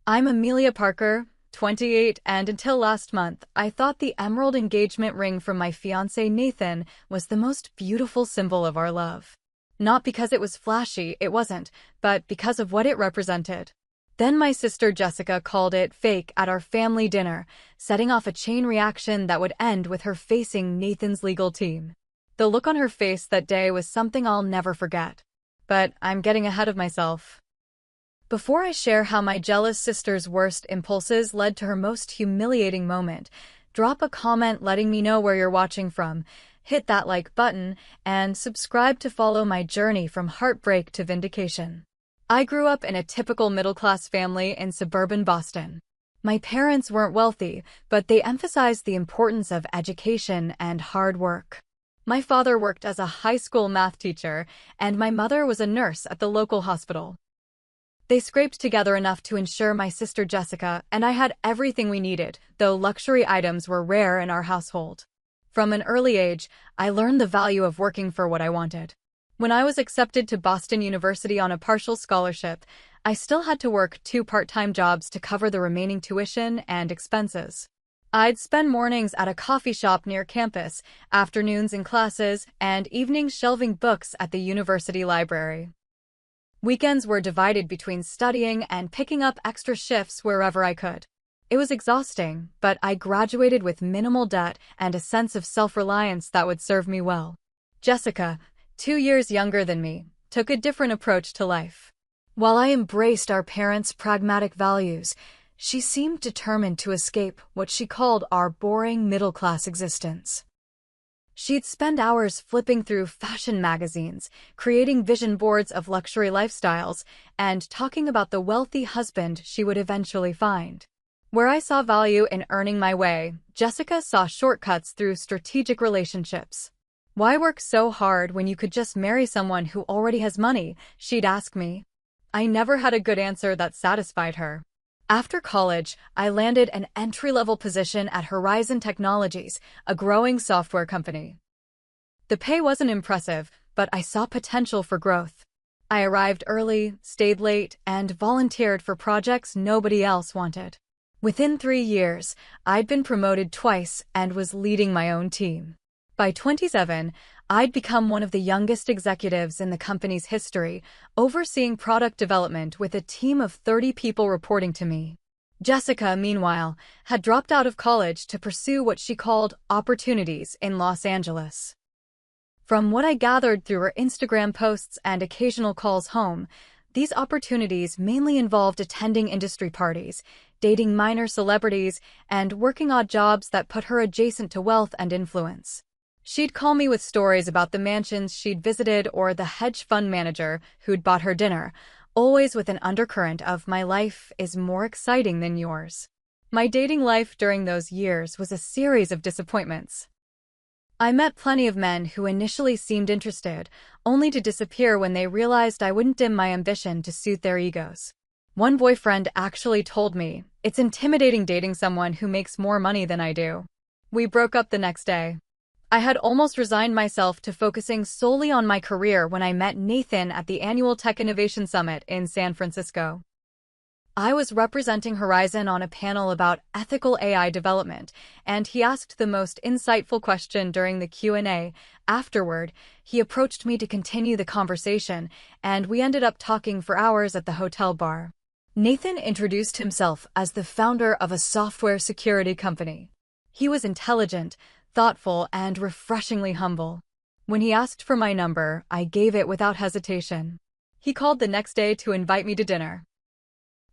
I'm Amelia Parker, 28, and until last month, I thought the emerald engagement ring from my fiancé Nathan was the most beautiful symbol of our love. Not because it was flashy, it wasn't, but because of what it represented. Then my sister Jessica called it fake at our family dinner, setting off a chain reaction that would end with her facing Nathan's legal team. The look on her face that day was something I'll never forget. But I'm getting ahead of myself. Before I share how my jealous sister's worst impulses led to her most humiliating moment, drop a comment letting me know where you're watching from, hit that like button, and subscribe to follow my journey from heartbreak to vindication. I grew up in a typical middle-class family in suburban Boston. My parents weren't wealthy, but they emphasized the importance of education and hard work. My father worked as a high school math teacher, and my mother was a nurse at the local hospital. They scraped together enough to ensure my sister Jessica and I had everything we needed, though luxury items were rare in our household. From an early age, I learned the value of working for what I wanted. When I was accepted to Boston University on a partial scholarship, I still had to work 2 part-time jobs to cover the remaining tuition and expenses. I'd spend mornings at a coffee shop near campus, afternoons in classes, and evenings shelving books at the university library. Weekends were divided between studying and picking up extra shifts wherever I could. It was exhausting, but I graduated with minimal debt and a sense of self-reliance that would serve me well. Jessica, 2 years younger than me, took a different approach to life. While I embraced our parents' pragmatic values, she seemed determined to escape what she called our boring middle-class existence. She'd spend hours flipping through fashion magazines, creating vision boards of luxury lifestyles, and talking about the wealthy husband she would eventually find. Where I saw value in earning my way, Jessica saw shortcuts through strategic relationships. "Why work so hard when you could just marry someone who already has money?" she'd ask me. I never had a good answer that satisfied her. After college, I landed an entry-level position at Horizon Technologies, a growing software company. The pay wasn't impressive, but I saw potential for growth. I arrived early, stayed late, and volunteered for projects nobody else wanted. Within 3 years, I'd been promoted twice and was leading my own team. By 27, I'd become one of the youngest executives in the company's history, overseeing product development with a team of 30 people reporting to me. Jessica, meanwhile, had dropped out of college to pursue what she called opportunities in Los Angeles. From what I gathered through her Instagram posts and occasional calls home, these opportunities mainly involved attending industry parties, dating minor celebrities, and working odd jobs that put her adjacent to wealth and influence. She'd call me with stories about the mansions she'd visited or the hedge fund manager who'd bought her dinner, always with an undercurrent of "my life is more exciting than yours." My dating life during those years was a series of disappointments. I met plenty of men who initially seemed interested, only to disappear when they realized I wouldn't dim my ambition to suit their egos. One boyfriend actually told me, "It's intimidating dating someone who makes more money than I do." We broke up the next day. I had almost resigned myself to focusing solely on my career when I met Nathan at the annual Tech Innovation Summit in San Francisco. I was representing Horizon on a panel about ethical AI development, and he asked the most insightful question during the Q&A. Afterward, he approached me to continue the conversation, and we ended up talking for hours at the hotel bar. Nathan introduced himself as the founder of a software security company. He was intelligent, thoughtful, and refreshingly humble. When he asked for my number, I gave it without hesitation. He called the next day to invite me to dinner.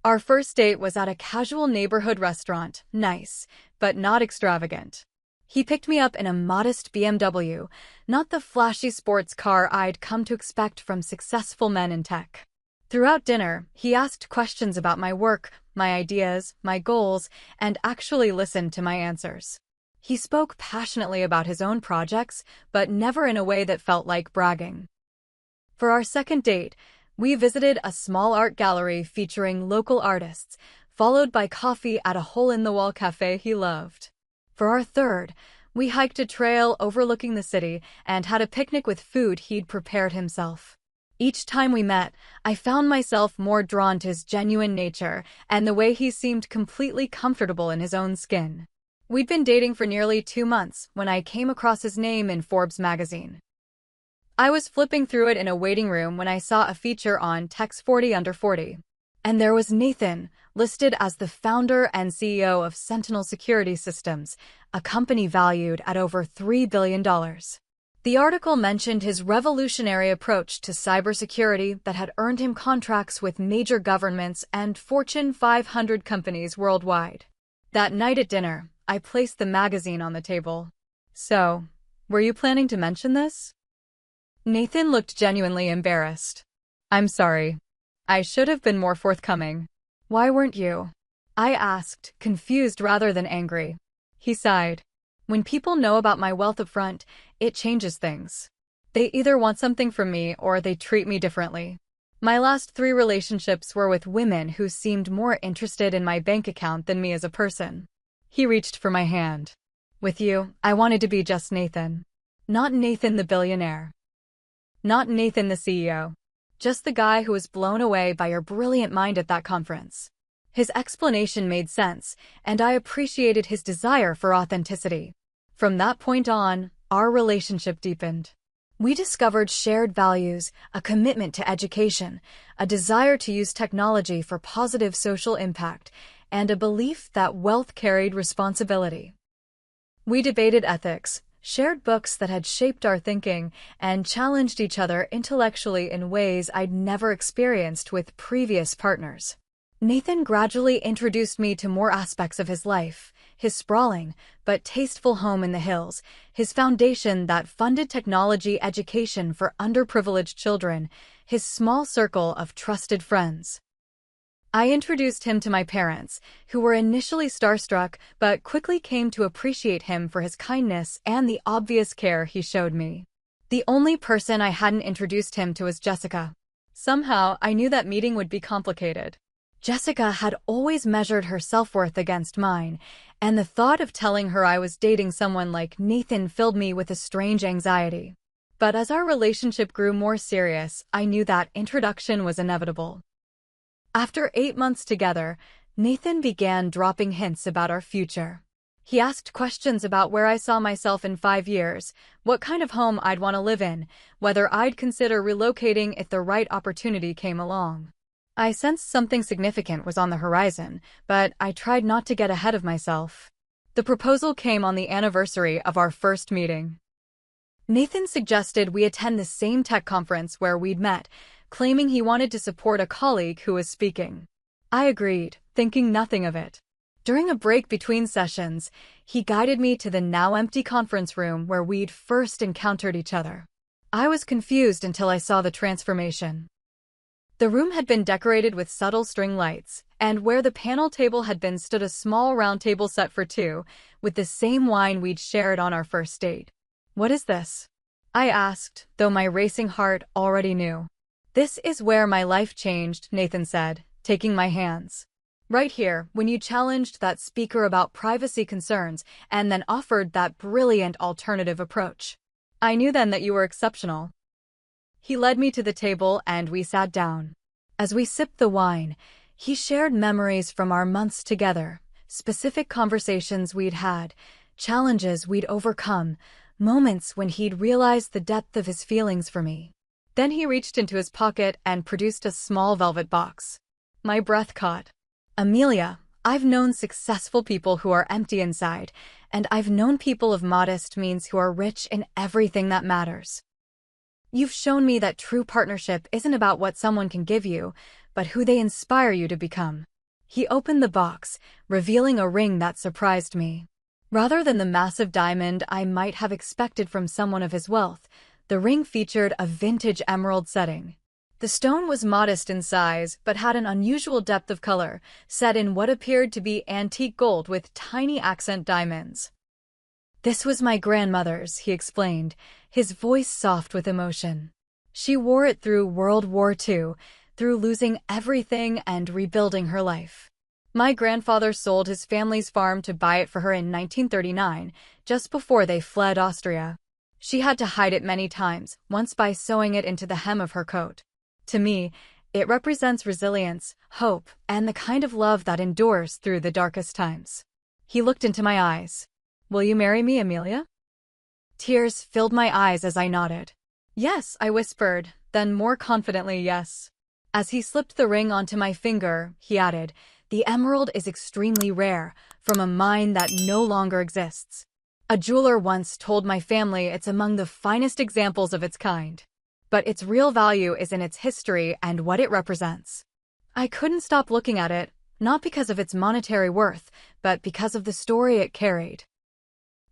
Our first date was at a casual neighborhood restaurant, nice, but not extravagant. He picked me up in a modest BMW, not the flashy sports car I'd come to expect from successful men in tech. Throughout dinner, he asked questions about my work, my ideas, my goals, and actually listened to my answers. He spoke passionately about his own projects, but never in a way that felt like bragging. For our second date, we visited a small art gallery featuring local artists, followed by coffee at a hole-in-the-wall cafe he loved. For our third, we hiked a trail overlooking the city and had a picnic with food he'd prepared himself. Each time we met, I found myself more drawn to his genuine nature and the way he seemed completely comfortable in his own skin. We'd been dating for nearly 2 months when I came across his name in Forbes magazine. I was flipping through it in a waiting room when I saw a feature on Tech's 40 Under 40. And there was Nathan, listed as the founder and CEO of Sentinel Security Systems, a company valued at over $3 billion. The article mentioned his revolutionary approach to cybersecurity that had earned him contracts with major governments and Fortune 500 companies worldwide. That night at dinner, I placed the magazine on the table. "So, were you planning to mention this?" Nathan looked genuinely embarrassed. "I'm sorry. I should have been more forthcoming." "Why weren't you?" I asked, confused rather than angry. He sighed. "When people know about my wealth up front, it changes things. They either want something from me or they treat me differently. My last 3 relationships were with women who seemed more interested in my bank account than me as a person." He reached for my hand. "With you, I wanted to be just Nathan. Not Nathan the billionaire. Not Nathan the CEO. Just the guy who was blown away by your brilliant mind at that conference." His explanation made sense, and I appreciated his desire for authenticity. From that point on, our relationship deepened. We discovered shared values, a commitment to education, a desire to use technology for positive social impact, and a belief that wealth carried responsibility. We debated ethics, shared books that had shaped our thinking, and challenged each other intellectually in ways I'd never experienced with previous partners. Nathan gradually introduced me to more aspects of his life: his sprawling but tasteful home in the hills, his foundation that funded technology education for underprivileged children, his small circle of trusted friends. I introduced him to my parents, who were initially starstruck but quickly came to appreciate him for his kindness and the obvious care he showed me. The only person I hadn't introduced him to was Jessica. Somehow, I knew that meeting would be complicated. Jessica had always measured her self-worth against mine, and the thought of telling her I was dating someone like Nathan filled me with a strange anxiety. But as our relationship grew more serious, I knew that introduction was inevitable. After 8 months together, Nathan began dropping hints about our future. He asked questions about where I saw myself in 5 years, what kind of home I'd want to live in, whether I'd consider relocating if the right opportunity came along. I sensed something significant was on the horizon, but I tried not to get ahead of myself. The proposal came on the anniversary of our first meeting. Nathan suggested we attend the same tech conference where we'd met, claiming he wanted to support a colleague who was speaking. I agreed, thinking nothing of it. During a break between sessions, he guided me to the now empty conference room where we'd first encountered each other. I was confused until I saw the transformation. The room had been decorated with subtle string lights, and where the panel table had been stood a small round table set for 2, with the same wine we'd shared on our first date. "What is this?" I asked, though my racing heart already knew. "This is where my life changed," Nathan said, taking my hands. "Right here, when you challenged that speaker about privacy concerns and then offered that brilliant alternative approach. I knew then that you were exceptional." He led me to the table and we sat down. As we sipped the wine, he shared memories from our months together, specific conversations we'd had, challenges we'd overcome, moments when he'd realized the depth of his feelings for me. Then he reached into his pocket and produced a small velvet box. My breath caught. "Amelia, I've known successful people who are empty inside, and I've known people of modest means who are rich in everything that matters. You've shown me that true partnership isn't about what someone can give you, but who they inspire you to become." He opened the box, revealing a ring that surprised me. Rather than the massive diamond I might have expected from someone of his wealth, the ring featured a vintage emerald setting. The stone was modest in size, but had an unusual depth of color, set in what appeared to be antique gold with tiny accent diamonds. "This was my grandmother's," he explained, his voice soft with emotion. "She wore it through World War II, through losing everything and rebuilding her life. My grandfather sold his family's farm to buy it for her in 1939, just before they fled Austria. She had to hide it many times, once by sewing it into the hem of her coat. To me, it represents resilience, hope, and the kind of love that endures through the darkest times. He looked into my eyes. "Will you marry me, Amelia?" Tears filled my eyes as I nodded. "Yes," I whispered, then more confidently, "yes." As he slipped the ring onto my finger, he added, "The emerald is extremely rare, from a mine that no longer exists. A jeweler once told my family it's among the finest examples of its kind. But its real value is in its history and what it represents." I couldn't stop looking at it, not because of its monetary worth, but because of the story it carried.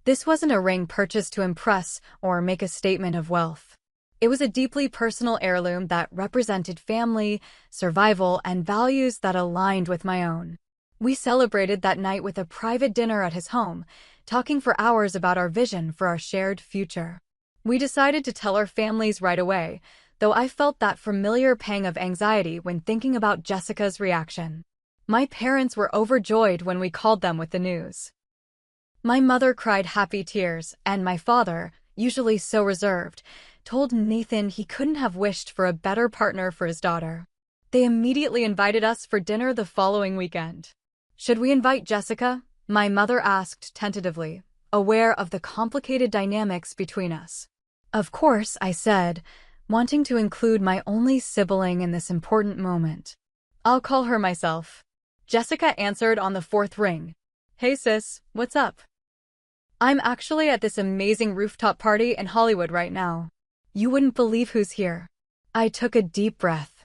This wasn't a ring purchased to impress or make a statement of wealth. It was a deeply personal heirloom that represented family, survival, and values that aligned with my own. We celebrated that night with a private dinner at his home, talking for hours about our vision for our shared future. We decided to tell our families right away, though I felt that familiar pang of anxiety when thinking about Jessica's reaction. My parents were overjoyed when we called them with the news. My mother cried happy tears, and my father, usually so reserved, told Nathan he couldn't have wished for a better partner for his daughter. They immediately invited us for dinner the following weekend. "Should we invite Jessica?" my mother asked tentatively, aware of the complicated dynamics between us. "Of course," I said, wanting to include my only sibling in this important moment. "I'll call her myself." Jessica answered on the fourth ring. "Hey sis, what's up?" "I'm actually at this amazing rooftop party in Hollywood right now. You wouldn't believe who's here." I took a deep breath.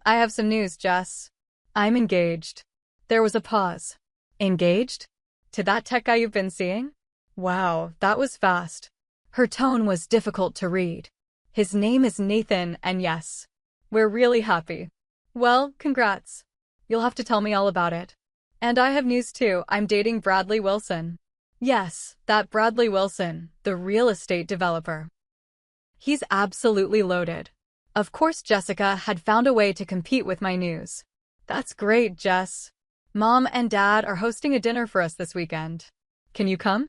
"I have some news, Jess. I'm engaged." There was a pause. "Engaged? To that tech guy you've been seeing?" Wow, that was fast. Her tone was difficult to read. "His name is Nathan, and yes, we're really happy." "Well, congrats. You'll have to tell me all about it." "And I have news too, I'm dating Bradley Wilson." "Yes, that Bradley Wilson, the real estate developer. He's absolutely loaded." Of course Jessica had found a way to compete with my news. "That's great, Jess. Mom and Dad are hosting a dinner for us this weekend. Can you come?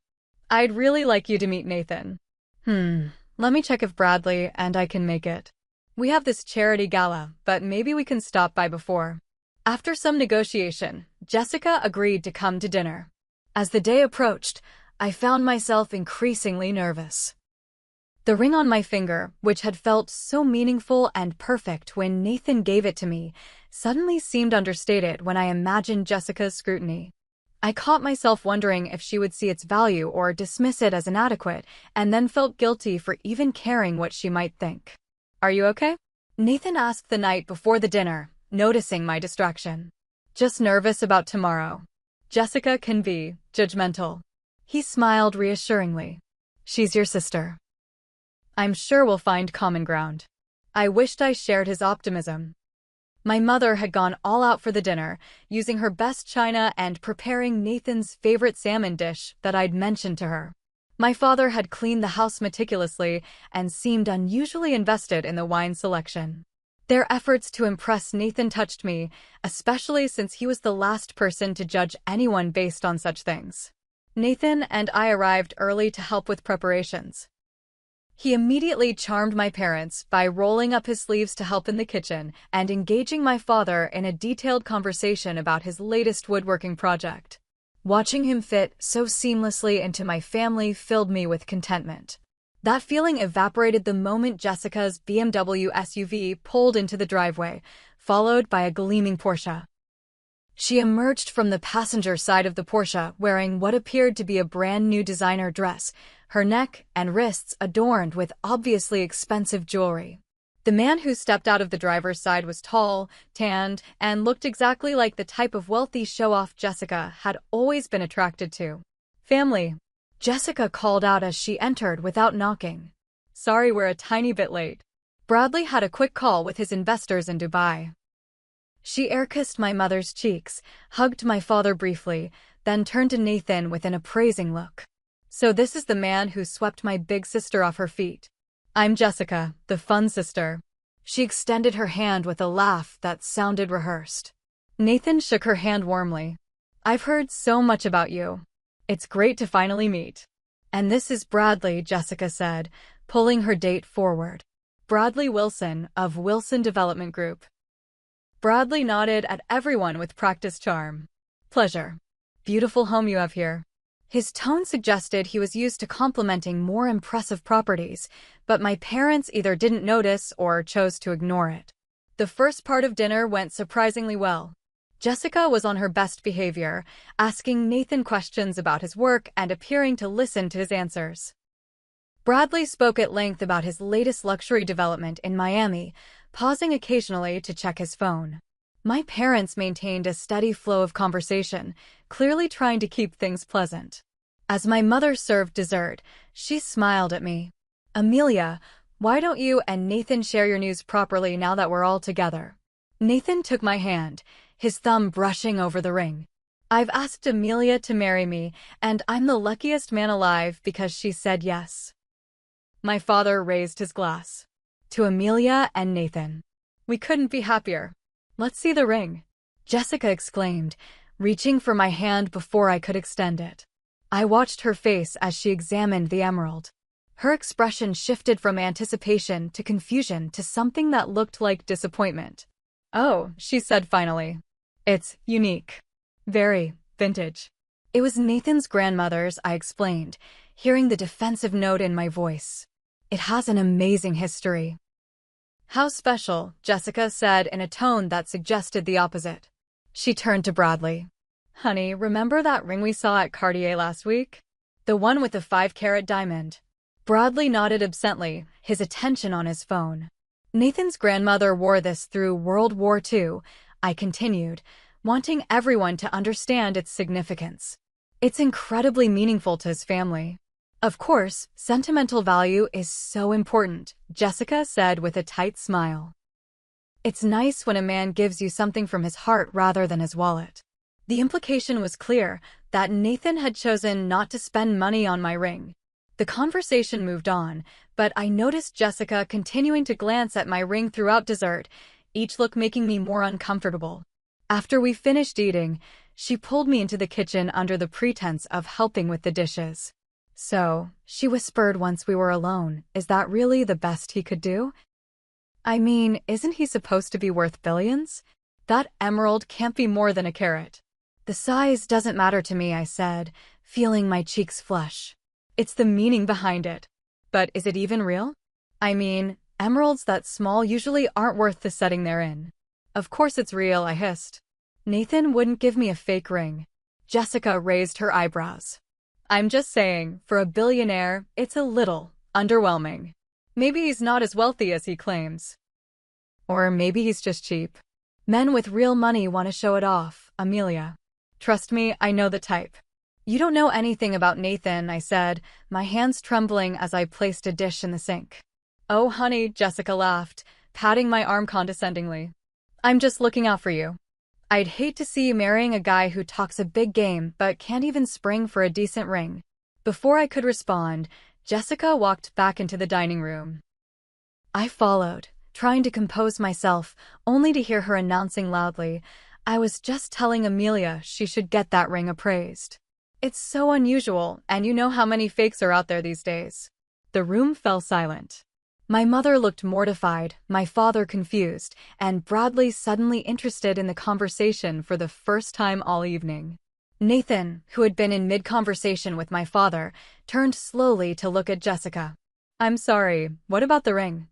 I'd really like you to meet Nathan." Let me check if Bradley and I can make it. We have this charity gala, but maybe we can stop by before." After some negotiation, Jessica agreed to come to dinner. As the day approached, I found myself increasingly nervous. The ring on my finger, which had felt so meaningful and perfect when Nathan gave it to me, suddenly seemed understated when I imagined Jessica's scrutiny. I caught myself wondering if she would see its value or dismiss it as inadequate, and then felt guilty for even caring what she might think. "Are you okay?" Nathan asked the night before the dinner, noticing my distraction. "Just nervous about tomorrow. Jessica can be judgmental." He smiled reassuringly. "She's your sister. I'm sure we'll find common ground." I wished I shared his optimism. My mother had gone all out for the dinner, using her best china and preparing Nathan's favorite salmon dish that I'd mentioned to her. My father had cleaned the house meticulously and seemed unusually invested in the wine selection. Their efforts to impress Nathan touched me, especially since he was the last person to judge anyone based on such things. Nathan and I arrived early to help with preparations. He immediately charmed my parents by rolling up his sleeves to help in the kitchen and engaging my father in a detailed conversation about his latest woodworking project. Watching him fit so seamlessly into my family filled me with contentment. That feeling evaporated the moment Jessica's BMW SUV pulled into the driveway, followed by a gleaming Porsche. She emerged from the passenger side of the Porsche wearing what appeared to be a brand new designer dress, her neck and wrists adorned with obviously expensive jewelry. The man who stepped out of the driver's side was tall, tanned, and looked exactly like the type of wealthy show-off Jessica had always been attracted to. "Family," Jessica called out as she entered without knocking. "Sorry we're a tiny bit late. Bradley had a quick call with his investors in Dubai." She air-kissed my mother's cheeks, hugged my father briefly, then turned to Nathan with an appraising look. "So this is the man who swept my big sister off her feet. I'm Jessica, the fun sister." She extended her hand with a laugh that sounded rehearsed. Nathan shook her hand warmly. "I've heard so much about you. It's great to finally meet." "And this is Bradley," Jessica said, pulling her date forward. Bradley Wilson of Wilson Development Group. Bradley nodded at everyone with practiced charm. Pleasure. Beautiful home you have here. His tone suggested he was used to complimenting more impressive properties, but my parents either didn't notice or chose to ignore it. The first part of dinner went surprisingly well. Jessica was on her best behavior, asking Nathan questions about his work and appearing to listen to his answers. Bradley spoke at length about his latest luxury development in Miami, pausing occasionally to check his phone. My parents maintained a steady flow of conversation, clearly trying to keep things pleasant. As my mother served dessert, she smiled at me. "Amelia, why don't you and Nathan share your news properly now that we're all together?" Nathan took my hand, his thumb brushing over the ring. "I've asked Amelia to marry me, and I'm the luckiest man alive because she said yes." My father raised his glass. "To Amelia and Nathan. We couldn't be happier. Let's see the ring," Jessica exclaimed, reaching for my hand before I could extend it. I watched her face as she examined the emerald. Her expression shifted from anticipation to confusion to something that looked like disappointment. "Oh," she said finally. "It's unique. Very vintage." It was Nathan's grandmother's, I explained, hearing the defensive note in my voice. "It has an amazing history." "How special," Jessica said in a tone that suggested the opposite. She turned to Bradley. "Honey, remember that ring we saw at Cartier last week? The one with the 5-carat diamond?" Bradley nodded absently, his attention on his phone. "Nathan's grandmother wore this through World War II," I continued, wanting everyone to understand its significance. "It's incredibly meaningful to his family." "Of course, sentimental value is so important," Jessica said with a tight smile. "It's nice when a man gives you something from his heart rather than his wallet." The implication was clear, that Nathan had chosen not to spend money on my ring. The conversation moved on, but I noticed Jessica continuing to glance at my ring throughout dessert, each look making me more uncomfortable. After we finished eating, she pulled me into the kitchen under the pretense of helping with the dishes. "So," she whispered once we were alone, "is that really the best he could do? I mean, isn't he supposed to be worth billions? That emerald can't be more than a carat." "The size doesn't matter to me," I said, feeling my cheeks flush. "It's the meaning behind it." "But is it even real? I mean, emeralds that small usually aren't worth the setting they're in." "Of course it's real," I hissed. "Nathan wouldn't give me a fake ring." Jessica raised her eyebrows. "I'm just saying, for a billionaire, it's a little underwhelming. Maybe he's not as wealthy as he claims. Or maybe he's just cheap. Men with real money want to show it off, Amelia. Trust me, I know the type." "You don't know anything about Nathan," I said, my hands trembling as I placed a dish in the sink. "Oh, honey," Jessica laughed, patting my arm condescendingly. "I'm just looking out for you. I'd hate to see you marrying a guy who talks a big game but can't even spring for a decent ring." Before I could respond, Jessica walked back into the dining room. I followed, trying to compose myself, only to hear her announcing loudly, "I was just telling Amelia she should get that ring appraised. It's so unusual, and you know how many fakes are out there these days." The room fell silent. My mother looked mortified, my father confused, and Bradley suddenly interested in the conversation for the first time all evening. Nathan, who had been in mid-conversation with my father, turned slowly to look at Jessica. "I'm sorry, what about the ring?"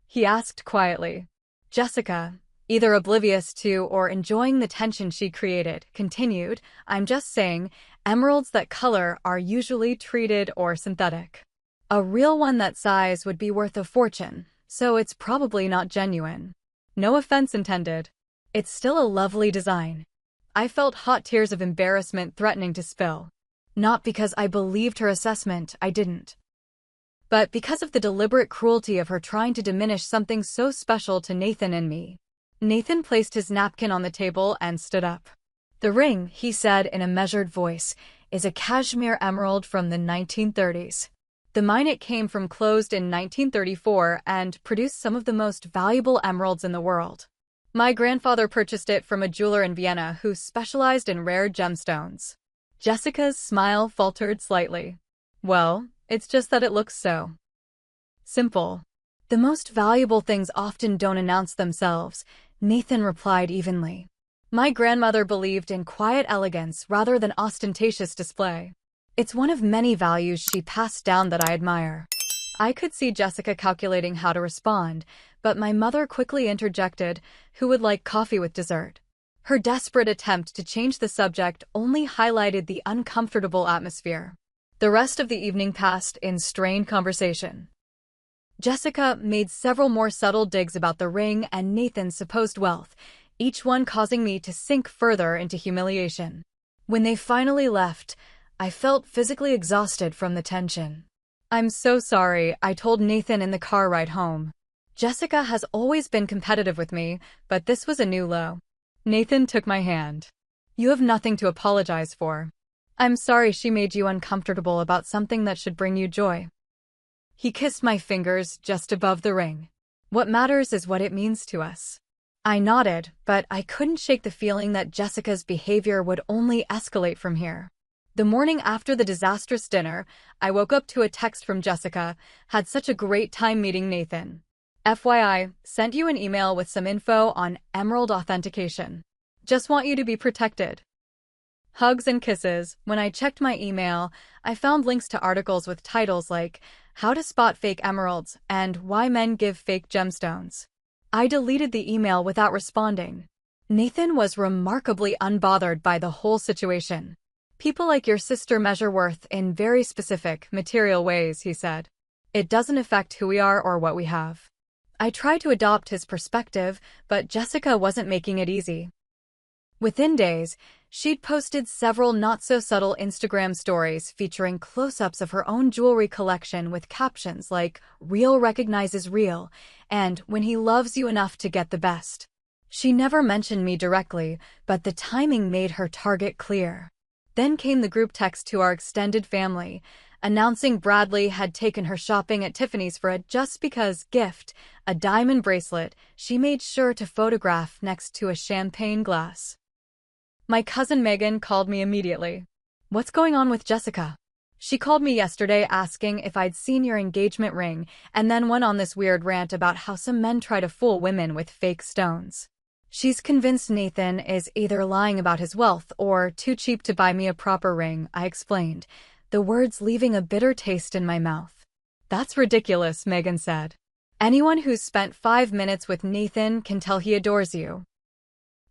he asked quietly. Jessica, either oblivious to or enjoying the tension she created, continued, "I'm just saying, emeralds that color are usually treated or synthetic. A real one that size would be worth a fortune, so it's probably not genuine. No offense intended. It's still a lovely design." I felt hot tears of embarrassment threatening to spill. Not because I believed her assessment, I didn't. But because of the deliberate cruelty of her trying to diminish something so special to Nathan and me. Nathan placed his napkin on the table and stood up. "The ring," he said in a measured voice, "is a cashmere emerald from the 1930s. The mine it came from closed in 1934 and produced some of the most valuable emeralds in the world. My grandfather purchased it from a jeweler in Vienna who specialized in rare gemstones." Jessica's smile faltered slightly. "Well, it's just that it looks so simple." The most valuable things often don't announce themselves, Nathan replied evenly. My grandmother believed in quiet elegance rather than ostentatious display. It's one of many values she passed down that I admire. I could see Jessica calculating how to respond, but my mother quickly interjected, "Who would like coffee with dessert?" Her desperate attempt to change the subject only highlighted the uncomfortable atmosphere. The rest of the evening passed in strained conversation. Jessica made several more subtle digs about the ring and Nathan's supposed wealth, each one causing me to sink further into humiliation. When they finally left, I felt physically exhausted from the tension. "I'm so sorry," I told Nathan in the car ride home. "Jessica has always been competitive with me, but this was a new low." Nathan took my hand. "You have nothing to apologize for. I'm sorry she made you uncomfortable about something that should bring you joy." He kissed my fingers just above the ring. "What matters is what it means to us." I nodded, but I couldn't shake the feeling that Jessica's behavior would only escalate from here. The morning after the disastrous dinner, I woke up to a text from Jessica, "Had such a great time meeting Nathan. FYI, sent you an email with some info on Emerald authentication. Just want you to be protected." Hugs and kisses. When I checked my email, I found links to articles with titles like "How to Spot Fake Emeralds" and "Why Men Give Fake Gemstones." I deleted the email without responding. Nathan was remarkably unbothered by the whole situation. "People like your sister measure worth in very specific, material ways," he said. "It doesn't affect who we are or what we have." I tried to adopt his perspective, but Jessica wasn't making it easy. Within days, she'd posted several not-so-subtle Instagram stories featuring close-ups of her own jewelry collection with captions like, "Real recognizes real," and "When he loves you enough to get the best." She never mentioned me directly, but the timing made her target clear. Then came the group text to our extended family, announcing Bradley had taken her shopping at Tiffany's for a just because gift, a diamond bracelet she made sure to photograph next to a champagne glass. My cousin Megan called me immediately. "What's going on with Jessica?" She called me yesterday asking if I'd seen your engagement ring, and then went on this weird rant about how some men try to fool women with fake stones. She's convinced Nathan is either lying about his wealth or too cheap to buy me a proper ring, I explained, the words leaving a bitter taste in my mouth. "That's ridiculous," Megan said. "Anyone who's spent 5 minutes with Nathan can tell he adores you.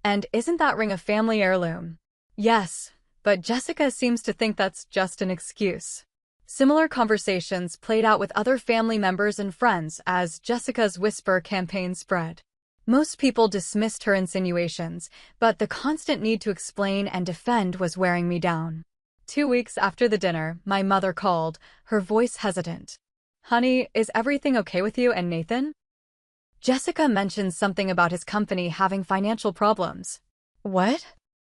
And isn't that ring a family heirloom?" "Yes, but Jessica seems to think that's just an excuse." Similar conversations played out with other family members and friends as Jessica's whisper campaign spread. Most people dismissed her insinuations, but the constant need to explain and defend was wearing me down. 2 weeks after the dinner, my mother called, her voice hesitant. "Honey, is everything okay with you and Nathan?" Jessica mentioned something about his company having financial problems. "What?"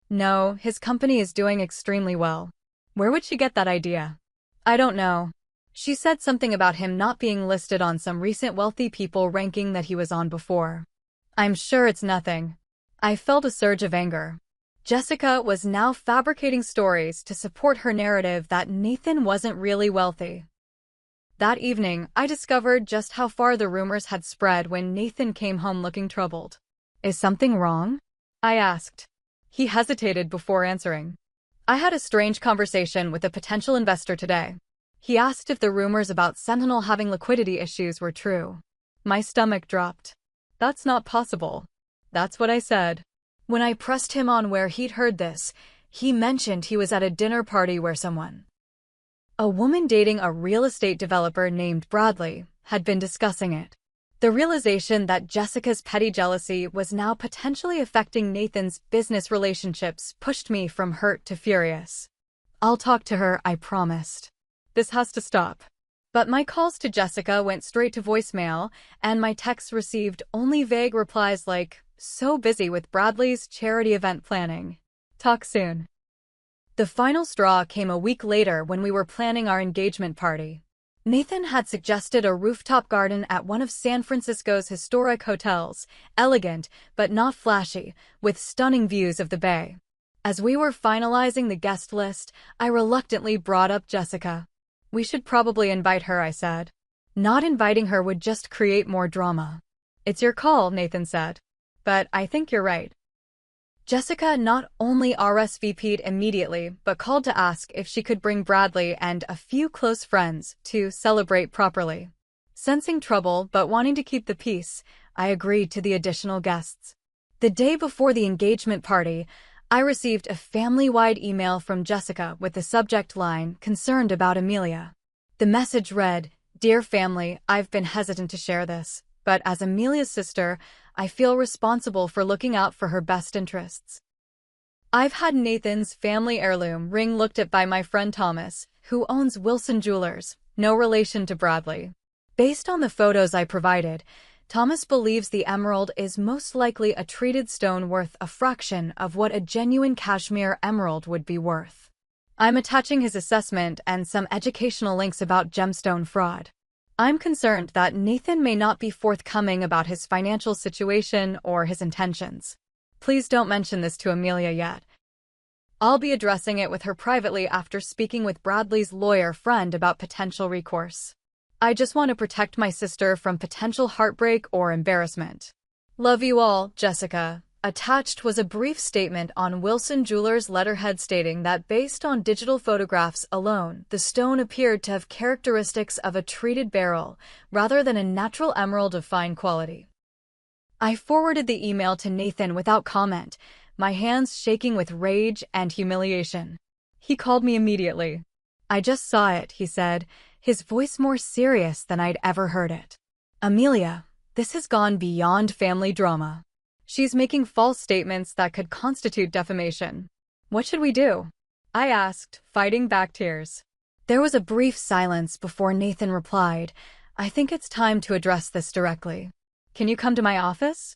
"No, his company is doing extremely well." Where would she get that idea? "I don't know. She said something about him not being listed on some recent wealthy people ranking that he was on before." "I'm sure it's nothing." I felt a surge of anger. Jessica was now fabricating stories to support her narrative that Nathan wasn't really wealthy. That evening, I discovered just how far the rumors had spread when Nathan came home looking troubled. "Is something wrong?" I asked. He hesitated before answering. "I had a strange conversation with a potential investor today. He asked if the rumors about Sentinel having liquidity issues were true." My stomach dropped. "That's not possible." That's what I said. When I pressed him on where he'd heard this, he mentioned he was at a dinner party where a woman dating a real estate developer named Bradley had been discussing it. The realization that Jessica's petty jealousy was now potentially affecting Nathan's business relationships pushed me from hurt to furious. "I'll talk to her," I promised. "This has to stop." But my calls to Jessica went straight to voicemail, and my texts received only vague replies like, "So busy with Bradley's charity event planning. Talk soon." The final straw came a week later when we were planning our engagement party. Nathan had suggested a rooftop garden at one of San Francisco's historic hotels, elegant but not flashy, with stunning views of the bay. As we were finalizing the guest list, I reluctantly brought up Jessica. "We should probably invite her," I said. Not inviting her would just create more drama. It's your call, Nathan said. But I think you're right. Jessica not only RSVP'd immediately, but called to ask if she could bring Bradley and a few close friends to celebrate properly. Sensing trouble but wanting to keep the peace, I agreed to the additional guests. The day before the engagement party, I received a family-wide email from Jessica with the subject line concerned about Amelia. The message read, "Dear family, I've been hesitant to share this, but as Amelia's sister, I feel responsible for looking out for her best interests. I've had Nathan's family heirloom ring looked at by my friend Thomas, who owns Wilson Jewelers, no relation to Bradley. Based on the photos I provided, Thomas believes the emerald is most likely a treated stone worth a fraction of what a genuine cashmere emerald would be worth. I'm attaching his assessment and some educational links about gemstone fraud. I'm concerned that Nathan may not be forthcoming about his financial situation or his intentions. Please don't mention this to Amelia yet. I'll be addressing it with her privately after speaking with Bradley's lawyer friend about potential recourse. I just want to protect my sister from potential heartbreak or embarrassment. Love you all, Jessica." Attached was a brief statement on Wilson Jewelers' letterhead stating that based on digital photographs alone, the stone appeared to have characteristics of a treated beryl rather than a natural emerald of fine quality. I forwarded the email to Nathan without comment, my hands shaking with rage and humiliation. He called me immediately. "I just saw it," he said, his voice more serious than I'd ever heard it. "Amelia, this has gone beyond family drama. She's making false statements that could constitute defamation. What should we do?" I asked, fighting back tears. There was a brief silence before Nathan replied, "I think it's time to address this directly. Can you come to my office?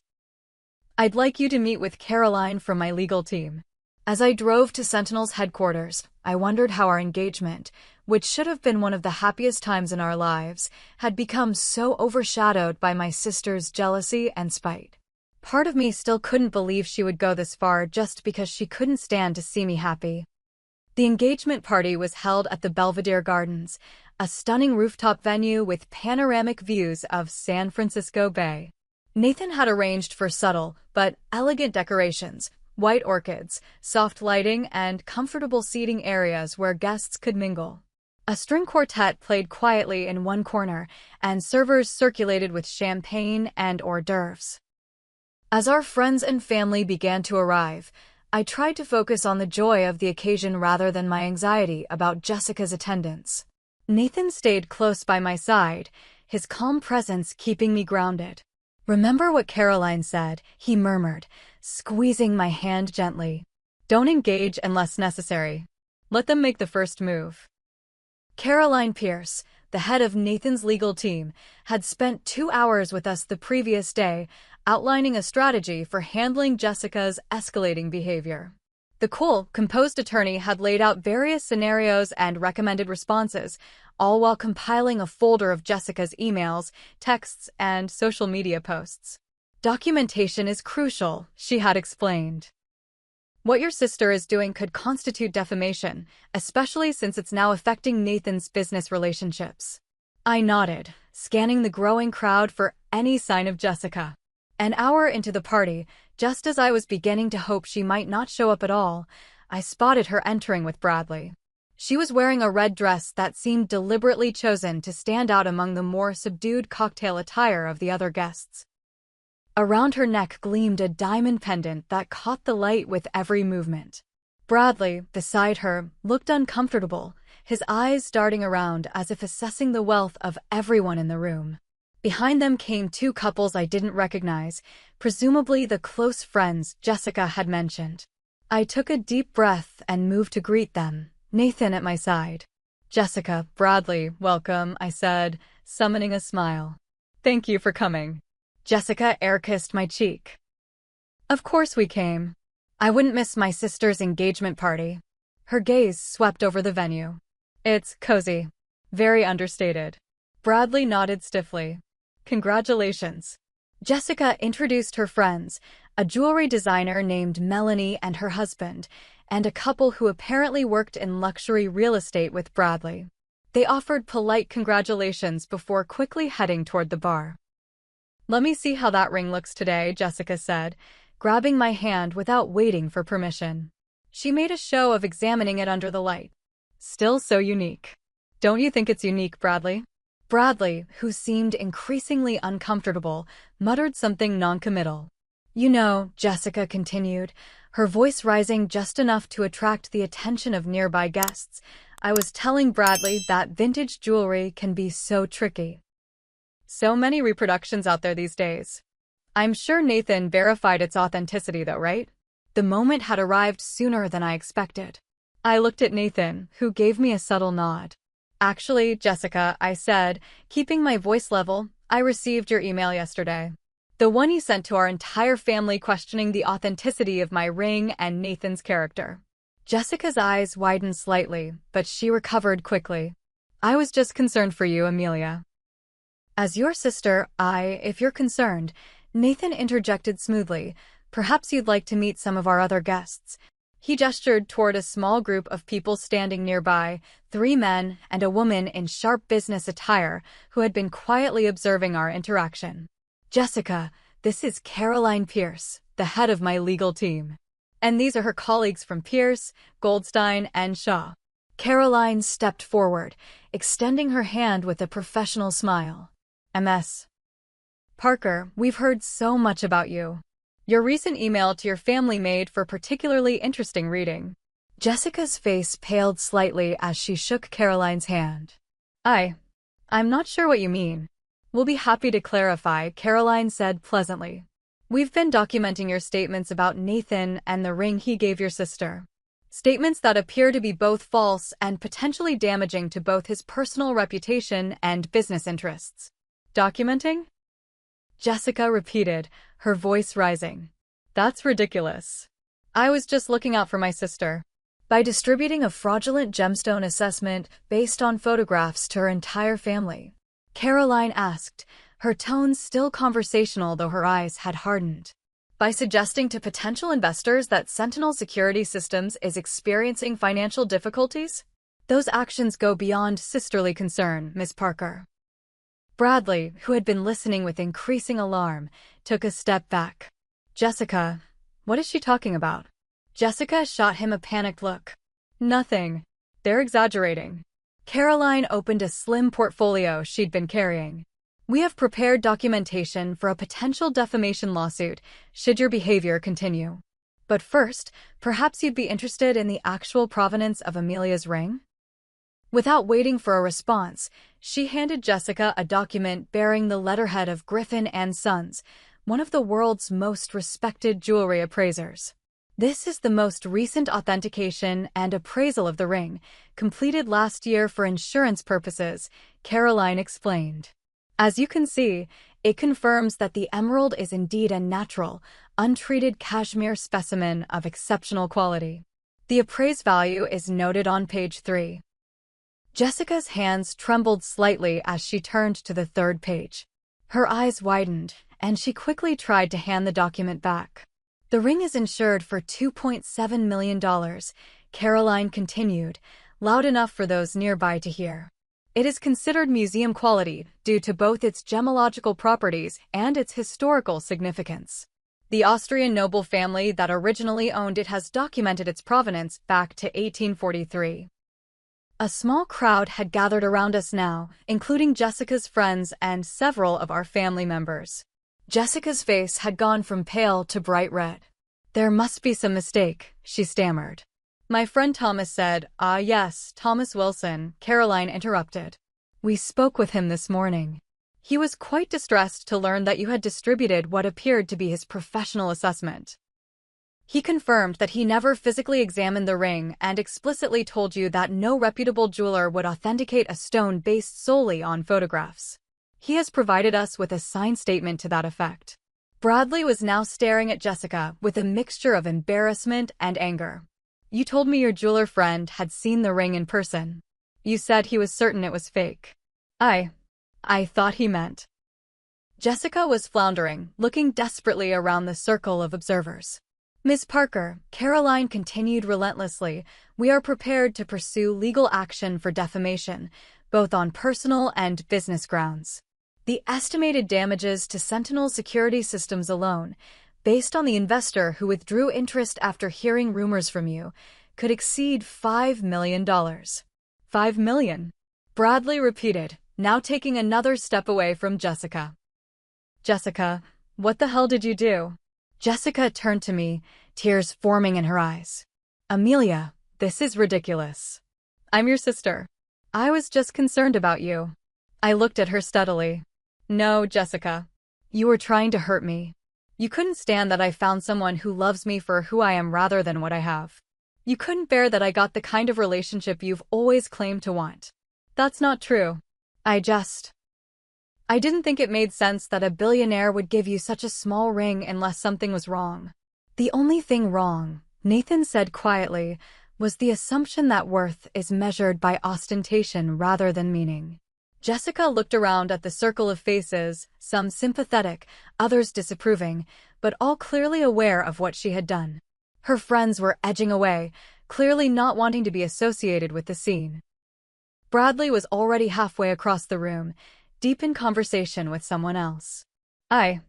I'd like you to meet with Caroline from my legal team." As I drove to Sentinel's headquarters, I wondered how our engagement, which should have been one of the happiest times in our lives, had become so overshadowed by my sister's jealousy and spite. Part of me still couldn't believe she would go this far just because she couldn't stand to see me happy. The engagement party was held at the Belvedere Gardens, a stunning rooftop venue with panoramic views of San Francisco Bay. Nathan had arranged for subtle but elegant decorations, white orchids, soft lighting, and comfortable seating areas where guests could mingle. A string quartet played quietly in one corner, and servers circulated with champagne and hors d'oeuvres. As our friends and family began to arrive, I tried to focus on the joy of the occasion rather than my anxiety about Jessica's attendance. Nathan stayed close by my side, his calm presence keeping me grounded. "Remember what Caroline said," he murmured, squeezing my hand gently. "Don't engage unless necessary. Let them make the first move." Caroline Pierce, the head of Nathan's legal team, had spent 2 hours with us the previous day, outlining a strategy for handling Jessica's escalating behavior. The cool, composed attorney had laid out various scenarios and recommended responses, all while compiling a folder of Jessica's emails, texts, and social media posts. "Documentation is crucial," she had explained. "What your sister is doing could constitute defamation, especially since it's now affecting Nathan's business relationships." I nodded, scanning the growing crowd for any sign of Jessica. An hour into the party, just as I was beginning to hope she might not show up at all, I spotted her entering with Bradley. She was wearing a red dress that seemed deliberately chosen to stand out among the more subdued cocktail attire of the other guests. Around her neck gleamed a diamond pendant that caught the light with every movement. Bradley, beside her, looked uncomfortable, his eyes darting around as if assessing the wealth of everyone in the room. Behind them came 2 couples I didn't recognize, presumably the close friends Jessica had mentioned. I took a deep breath and moved to greet them, Nathan at my side. "Jessica, Bradley, welcome," I said, summoning a smile. "Thank you for coming." Jessica air-kissed my cheek. "Of course we came. I wouldn't miss my sister's engagement party." Her gaze swept over the venue. "It's cozy. Very understated." Bradley nodded stiffly. "Congratulations." Jessica introduced her friends, a jewelry designer named Melanie and her husband, and a couple who apparently worked in luxury real estate with Bradley. They offered polite congratulations before quickly heading toward the bar. "Let me see how that ring looks today," Jessica said, grabbing my hand without waiting for permission. She made a show of examining it under the light. "Still so unique. Don't you think it's unique, Bradley?" Bradley, who seemed increasingly uncomfortable, muttered something noncommittal. "You know," Jessica continued, her voice rising just enough to attract the attention of nearby guests, "I was telling Bradley that vintage jewelry can be so tricky. So many reproductions out there these days. I'm sure Nathan verified its authenticity though, right?" The moment had arrived sooner than I expected. I looked at Nathan, who gave me a subtle nod. "Actually, Jessica," I said, keeping my voice level, "I received your email yesterday. The one you sent to our entire family questioning the authenticity of my ring and Nathan's character." Jessica's eyes widened slightly, but she recovered quickly. "I was just concerned for you, Amelia." "As your sister, if you're concerned," Nathan interjected smoothly, "perhaps you'd like to meet some of our other guests." He gestured toward a small group of people standing nearby, 3 men and a woman in sharp business attire who had been quietly observing our interaction. "Jessica, this is Caroline Pierce, the head of my legal team. And these are her colleagues from Pierce, Goldstein, and Shaw." Caroline stepped forward, extending her hand with a professional smile. "Ms. Parker, we've heard so much about you. Your recent email to your family made for particularly interesting reading." Jessica's face paled slightly as she shook Caroline's hand. I'm not sure what you mean." "We'll be happy to clarify," Caroline said pleasantly. "We've been documenting your statements about Nathan and the ring he gave your sister. Statements that appear to be both false and potentially damaging to both his personal reputation and business interests." "Documenting?" Jessica repeated, her voice rising. "That's ridiculous. I was just looking out for my sister." "By distributing a fraudulent gemstone assessment based on photographs to her entire family?" Caroline asked, her tone still conversational though her eyes had hardened. "By suggesting to potential investors that Sentinel Security Systems is experiencing financial difficulties? Those actions go beyond sisterly concern, Ms. Parker." Bradley, who had been listening with increasing alarm, took a step back. "Jessica, what is she talking about?" Jessica shot him a panicked look. "Nothing. They're exaggerating." Caroline opened a slim portfolio she'd been carrying. "We have prepared documentation for a potential defamation lawsuit, should your behavior continue. But first, perhaps you'd be interested in the actual provenance of Amelia's ring?" Without waiting for a response, she handed Jessica a document bearing the letterhead of Griffin and Sons, one of the world's most respected jewelry appraisers. "This is the most recent authentication and appraisal of the ring, completed last year for insurance purposes," Caroline explained. "As you can see, it confirms that the emerald is indeed a natural, untreated cashmere specimen of exceptional quality. The appraised value is noted on page 3. Jessica's hands trembled slightly as she turned to the 3rd page. Her eyes widened, and she quickly tried to hand the document back. "The ring is insured for $2.7 million, Caroline continued, loud enough for those nearby to hear. "It is considered museum quality due to both its gemological properties and its historical significance. The Austrian noble family that originally owned it has documented its provenance back to 1843. A small crowd had gathered around us now, including Jessica's friends and several of our family members. Jessica's face had gone from pale to bright red. "There must be some mistake," she stammered. "My friend Thomas said," Yes, Thomas Wilson," Caroline interrupted. "We spoke with him this morning. He was quite distressed to learn that you had distributed what appeared to be his professional assessment. He confirmed that he never physically examined the ring and explicitly told you that no reputable jeweler would authenticate a stone based solely on photographs. He has provided us with a signed statement to that effect." Bradley was now staring at Jessica with a mixture of embarrassment and anger. "You told me your jeweler friend had seen the ring in person. You said he was certain it was fake." I thought he meant." Jessica was floundering, looking desperately around the circle of observers. "Ms. Parker," Caroline continued relentlessly, "we are prepared to pursue legal action for defamation, both on personal and business grounds. The estimated damages to Sentinel security systems alone, based on the investor who withdrew interest after hearing rumors from you, could exceed $5 million. $5 million. Bradley repeated, now taking another step away from Jessica. Jessica, what the hell did you do? Jessica turned to me, tears forming in her eyes. Amelia, this is ridiculous. I'm your sister. I was just concerned about you. I looked at her steadily. No, Jessica. You were trying to hurt me. You couldn't stand that I found someone who loves me for who I am rather than what I have. You couldn't bear that I got the kind of relationship you've always claimed to want. That's not true. I didn't think it made sense that a billionaire would give you such a small ring unless something was wrong. The only thing wrong, Nathan said quietly, was the assumption that worth is measured by ostentation rather than meaning. Jessica looked around at the circle of faces, some sympathetic, others disapproving, but all clearly aware of what she had done. Her friends were edging away, clearly not wanting to be associated with the scene. Bradley was already halfway across the room, deep in conversation with someone else. I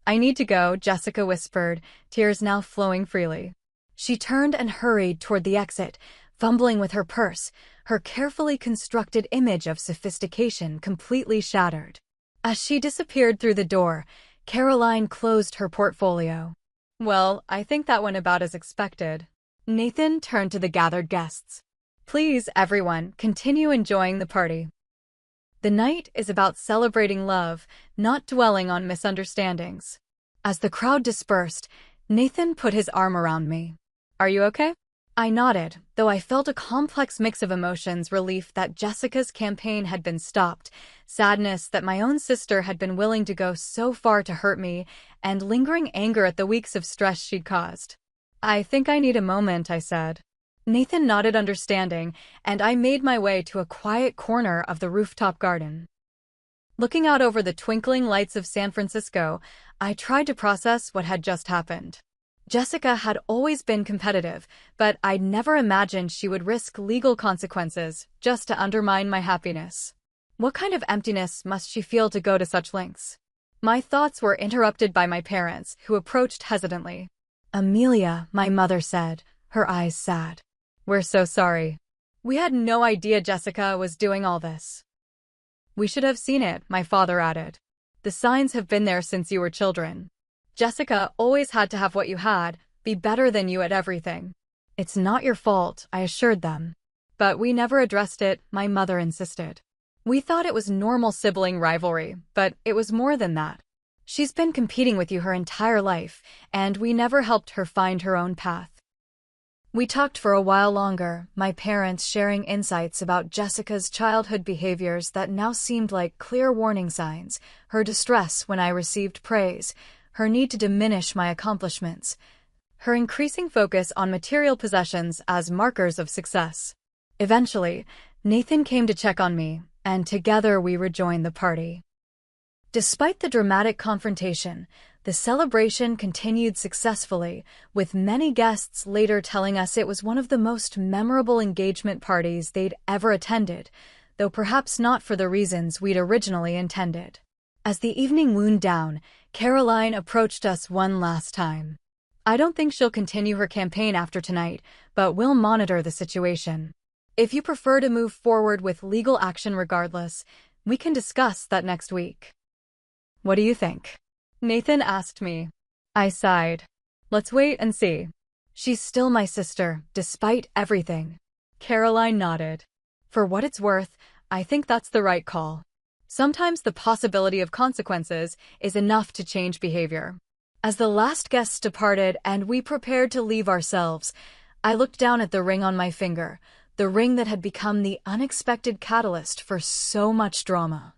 need to go, Jessica whispered, tears now flowing freely. She turned and hurried toward the exit, fumbling with her purse, her carefully constructed image of sophistication completely shattered. As she disappeared through the door, Caroline closed her portfolio. Well, I think that went about as expected. Nathan turned to the gathered guests. Please, everyone, continue enjoying the party. The night is about celebrating love, not dwelling on misunderstandings. As the crowd dispersed, Nathan put his arm around me. Are you okay? I nodded, though I felt a complex mix of emotions: relief that Jessica's campaign had been stopped, sadness that my own sister had been willing to go so far to hurt me, and lingering anger at the weeks of stress she'd caused. I think I need a moment, I said. Nathan nodded understanding, and I made my way to a quiet corner of the rooftop garden. Looking out over the twinkling lights of San Francisco, I tried to process what had just happened. Jessica had always been competitive, but I'd never imagined she would risk legal consequences just to undermine my happiness. What kind of emptiness must she feel to go to such lengths? My thoughts were interrupted by my parents, who approached hesitantly. Amelia, my mother said, her eyes sad. We're so sorry. We had no idea Jessica was doing all this. We should have seen it, my father added. The signs have been there since you were children. Jessica always had to have what you had, be better than you at everything. It's not your fault, I assured them. But we never addressed it, my mother insisted. We thought it was normal sibling rivalry, but it was more than that. She's been competing with you her entire life, and we never helped her find her own path. We talked for a while longer, my parents sharing insights about Jessica's childhood behaviors that now seemed like clear warning signs: her distress when I received praise, her need to diminish my accomplishments, her increasing focus on material possessions as markers of success. Eventually, Nathan came to check on me, and together we rejoined the party. Despite the dramatic confrontation, the celebration continued successfully, with many guests later telling us it was one of the most memorable engagement parties they'd ever attended, though perhaps not for the reasons we'd originally intended. As the evening wound down, Caroline approached us one last time. I don't think she'll continue her campaign after tonight, but we'll monitor the situation. If you prefer to move forward with legal action regardless, we can discuss that next week. What do you think? Nathan asked me. I sighed. Let's wait and see. She's still my sister, despite everything. Caroline nodded. For what it's worth, I think that's the right call. Sometimes the possibility of consequences is enough to change behavior. As the last guests departed and we prepared to leave ourselves, I looked down at the ring on my finger, the ring that had become the unexpected catalyst for so much drama.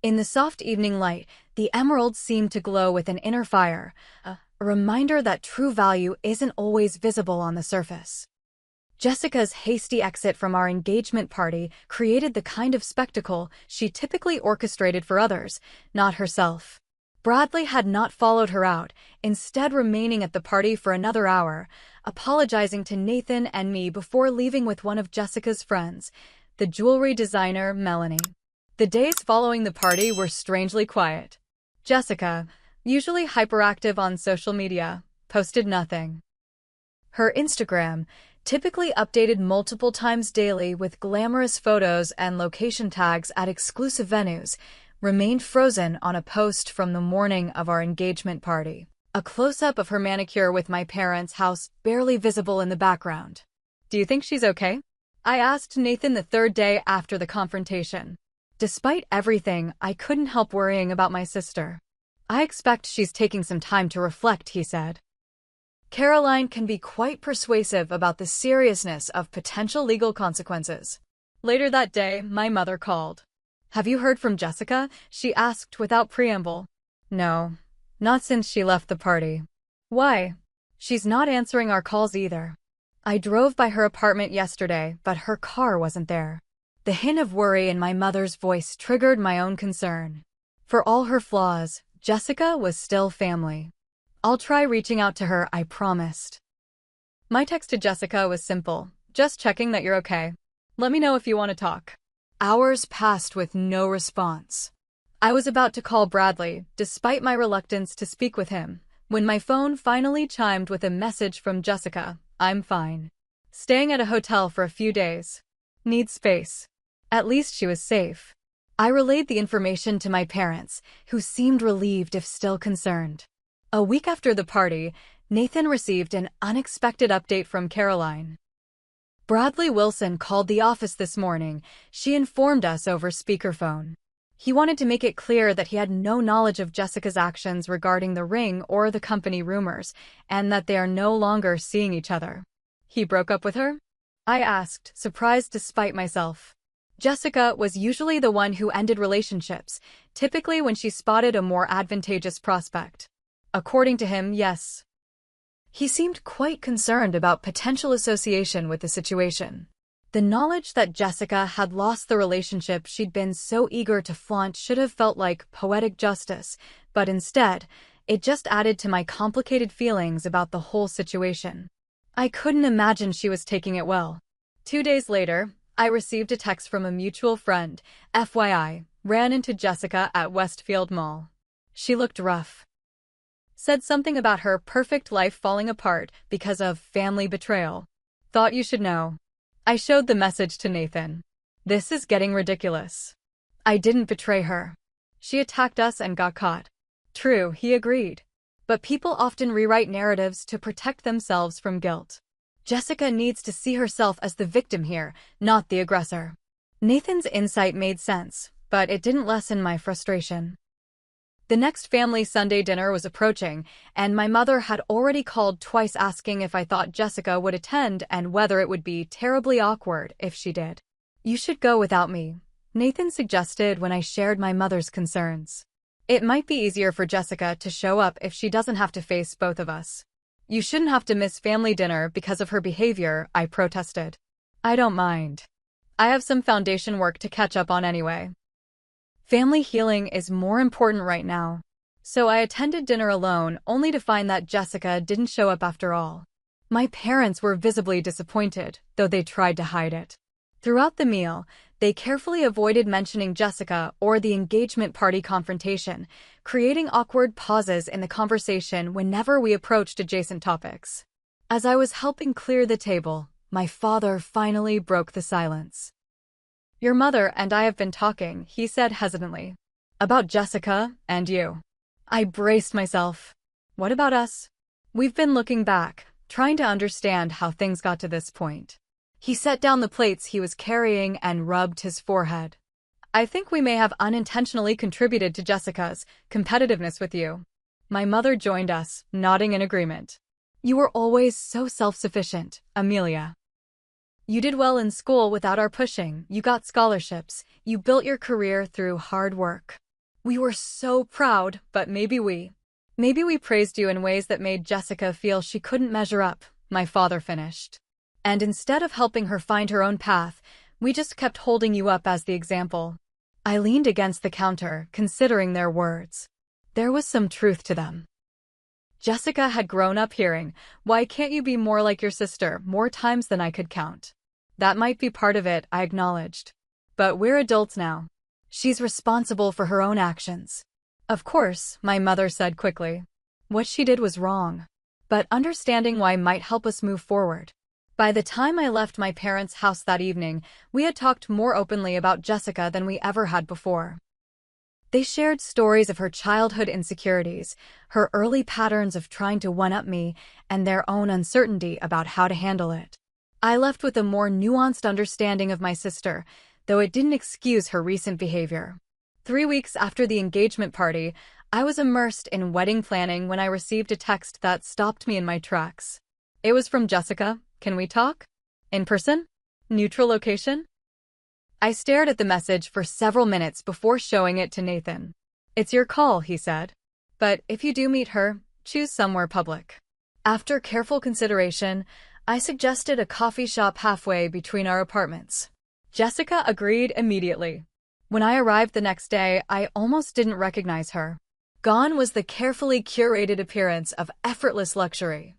In the soft evening light, the emerald seemed to glow with an inner fire, a reminder that true value isn't always visible on the surface. Jessica's hasty exit from our engagement party created the kind of spectacle she typically orchestrated for others, not herself. Bradley had not followed her out, instead remaining at the party for another hour, apologizing to Nathan and me before leaving with one of Jessica's friends, the jewelry designer Melanie. The days following the party were strangely quiet. Jessica, usually hyperactive on social media, posted nothing. Her Instagram, typically updated multiple times daily with glamorous photos and location tags at exclusive venues, remained frozen on a post from the morning of our engagement party. A close-up of her manicure with my parents' house barely visible in the background. "Do you think she's okay?" I asked Nathan the third day after the confrontation. Despite everything, I couldn't help worrying about my sister. "I expect she's taking some time to reflect," he said. Caroline can be quite persuasive about the seriousness of potential legal consequences. Later that day, my mother called. "Have you heard from Jessica?" she asked without preamble. "No, not since she left the party." "Why?" "She's not answering our calls either. I drove by her apartment yesterday, but her car wasn't there." The hint of worry in my mother's voice triggered my own concern. For all her flaws, Jessica was still family. "I'll try reaching out to her, I promised." My text to Jessica was simple: "Just checking that you're okay. Let me know if you want to talk." Hours passed with no response. I was about to call Bradley, despite my reluctance to speak with him, when my phone finally chimed with a message from Jessica. "I'm fine. Staying at a hotel for a few days. Need space." At least she was safe. I relayed the information to my parents, who seemed relieved if still concerned. A week after the party, Nathan received an unexpected update from Caroline. "Bradley Wilson called the office this morning," she informed us over speakerphone. "He wanted to make it clear that he had no knowledge of Jessica's actions regarding the ring or the company rumors, and that they are no longer seeing each other." "He broke up with her?" I asked, surprised despite myself. Jessica was usually the one who ended relationships, typically when she spotted a more advantageous prospect. According to him, yes. He seemed quite concerned about potential association with the situation. The knowledge that Jessica had lost the relationship she'd been so eager to flaunt should have felt like poetic justice, but instead, it just added to my complicated feelings about the whole situation. I couldn't imagine she was taking it well. 2 days later, I received a text from a mutual friend. "FYI, ran into Jessica at Westfield Mall. She looked rough. Said something about her perfect life falling apart because of family betrayal. Thought you should know." I showed the message to Nathan. "This is getting ridiculous. I didn't betray her. She attacked us and got caught." "True," he agreed. "But people often rewrite narratives to protect themselves from guilt. Jessica needs to see herself as the victim here, not the aggressor." Nathan's insight made sense, but it didn't lessen my frustration. The next family Sunday dinner was approaching, and my mother had already called twice asking if I thought Jessica would attend and whether it would be terribly awkward if she did. "You should go without me," Nathan suggested when I shared my mother's concerns. "It might be easier for Jessica to show up if she doesn't have to face both of us." "You shouldn't have to miss family dinner because of her behavior," I protested. "I don't mind. I have some foundation work to catch up on anyway. Family healing is more important right now." So I attended dinner alone, only to find that Jessica didn't show up after all. My parents were visibly disappointed, though they tried to hide it. Throughout the meal, they carefully avoided mentioning Jessica or the engagement party confrontation, creating awkward pauses in the conversation whenever we approached adjacent topics. As I was helping clear the table, my father finally broke the silence. "Your mother and I have been talking," he said hesitantly. "About Jessica and you." I braced myself. "What about us?" "We've been looking back, trying to understand how things got to this point." He set down the plates he was carrying and rubbed his forehead. "I think we may have unintentionally contributed to Jessica's competitiveness with you." My mother joined us, nodding in agreement. "You were always so self-sufficient, Amelia. You did well in school without our pushing, you got scholarships, you built your career through hard work. We were so proud, but maybe we praised you in ways that made Jessica feel she couldn't measure up," my father finished. "And instead of helping her find her own path, we just kept holding you up as the example." I leaned against the counter, considering their words. There was some truth to them. Jessica had grown up hearing, "Why can't you be more like your sister?" more times than I could count. That might be part of it, I acknowledged. But we're adults now. She's responsible for her own actions. Of course, my mother said quickly. What she did was wrong. But understanding why might help us move forward. By the time I left my parents' house that evening, we had talked more openly about Jessica than we ever had before. They shared stories of her childhood insecurities, her early patterns of trying to one-up me, and their own uncertainty about how to handle it. I left with a more nuanced understanding of my sister, though it didn't excuse her recent behavior. 3 weeks after the engagement party, I was immersed in wedding planning when I received a text that stopped me in my tracks. It was from Jessica. Can we talk? In person? Neutral location? I stared at the message for several minutes before showing it to Nathan. It's your call, he said. But if you do meet her, choose somewhere public. After careful consideration, I suggested a coffee shop halfway between our apartments. Jessica agreed immediately. When I arrived the next day, I almost didn't recognize her. Gone was the carefully curated appearance of effortless luxury.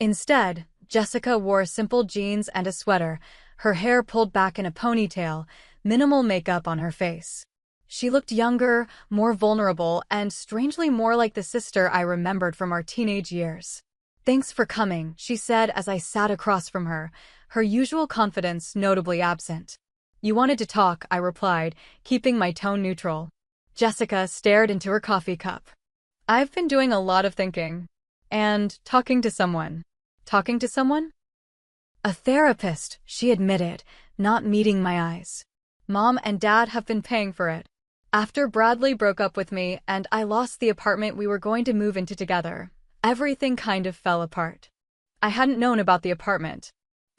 Instead, Jessica wore simple jeans and a sweater, her hair pulled back in a ponytail, minimal makeup on her face. She looked younger, more vulnerable, and strangely more like the sister I remembered from our teenage years. Thanks for coming, she said as I sat across from her, her usual confidence notably absent. You wanted to talk, I replied, keeping my tone neutral. Jessica stared into her coffee cup. I've been doing a lot of thinking. And talking to someone. Talking to someone? A therapist, she admitted, not meeting my eyes. Mom and Dad have been paying for it. After Bradley broke up with me and I lost the apartment we were going to move into together, everything kind of fell apart. I hadn't known about the apartment.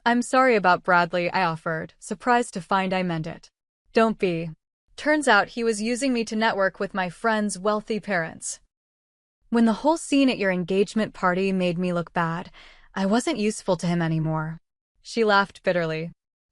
I'm sorry about Bradley, I offered, surprised to find I meant it. Don't be. Turns out he was using me to network with my friend's wealthy parents. When the whole scene at your engagement party made me look bad, I wasn't useful to him anymore. She laughed bitterly.